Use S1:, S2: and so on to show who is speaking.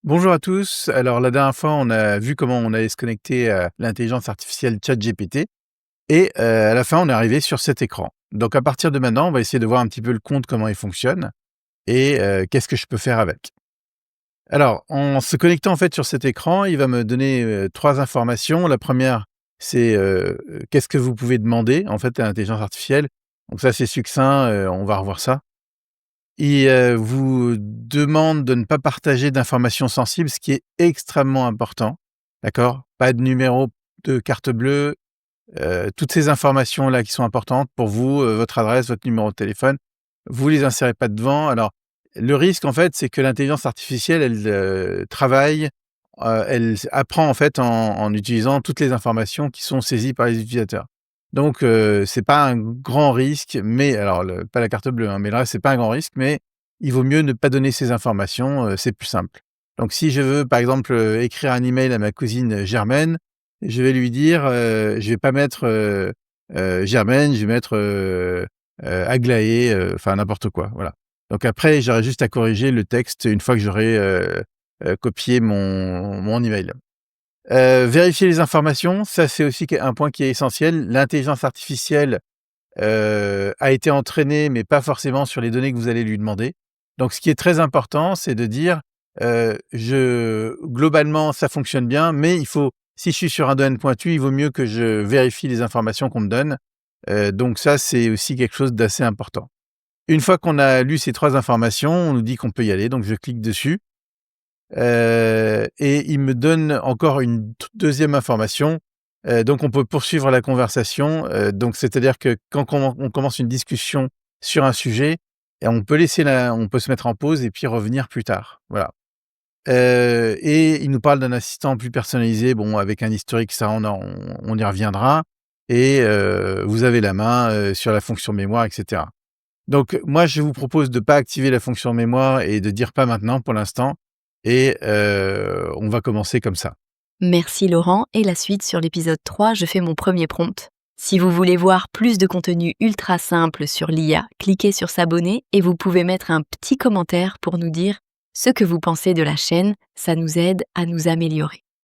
S1: Bonjour à tous. Alors la dernière fois, on a vu comment on allait se connecter à l'intelligence artificielle ChatGPT et à la fin, on est arrivé sur cet écran. Donc à partir de maintenant, on va essayer de voir un petit peu le compte, comment il fonctionne et qu'est-ce que je peux faire avec. Alors en se connectant en fait sur cet écran, il va me donner, 3 informations. La première, c'est, qu'est-ce que vous pouvez demander en fait à l'intelligence artificielle. Donc ça, c'est succinct, on va revoir ça. Il, vous demande de ne pas partager d'informations sensibles, ce qui est extrêmement important, d'accord? Pas de numéro de carte bleue, toutes ces informations-là qui sont importantes pour vous, votre adresse, votre numéro de téléphone, vous les insérez pas devant. Alors, le risque, en fait, c'est que l'intelligence artificielle, elle, travaille, elle apprend, en fait, en utilisant toutes les informations qui sont saisies par les utilisateurs. Donc, c'est pas un grand risque, mais alors pas la carte bleue, hein, mais le reste, c'est pas un grand risque, mais il vaut mieux ne pas donner ces informations, c'est plus simple. Donc si je veux, par exemple, écrire un email à ma cousine, Germaine, je vais lui dire, je vais pas mettre, Germaine, je vais mettre, Aglaé, enfin n'importe quoi, voilà. Donc après, j'aurai juste à corriger le texte une fois que j'aurai, copié mon email. Vérifier les informations, ça c'est aussi un point qui est essentiel. L'intelligence artificielle, a été entraînée, mais pas forcément sur les données que vous allez lui demander. Donc ce qui est très important, c'est de dire, je globalement, ça fonctionne bien, mais il faut si je suis sur un domaine pointu, il vaut mieux que je vérifie les informations qu'on me donne. Donc ça, c'est aussi quelque chose d'assez important. Une fois qu'on a lu ces 3 informations, on nous dit qu'on peut y aller, donc je clique dessus, et il me donne encore une toute 2e information. Donc on peut poursuivre la conversation, donc c'est-à-dire que quand on commence une discussion sur un sujet et on peut se mettre en pause et puis revenir plus tard, voilà. Et il nous parle d'un assistant plus personnalisé, bon avec un historique, ça on y reviendra et vous avez la main, sur la fonction mémoire et cetera. Donc moi, je vous propose de pas activer la fonction mémoire et de dire pas maintenant pour l'instant et on va commencer comme ça.
S2: Merci Laurent, et la suite sur l'épisode 3, je fais mon premier prompt. Si vous voulez voir plus de contenu ultra simple sur l'IA, cliquez sur s'abonner et vous pouvez mettre un petit commentaire pour nous dire ce que vous pensez de la chaîne, ça nous aide à nous améliorer.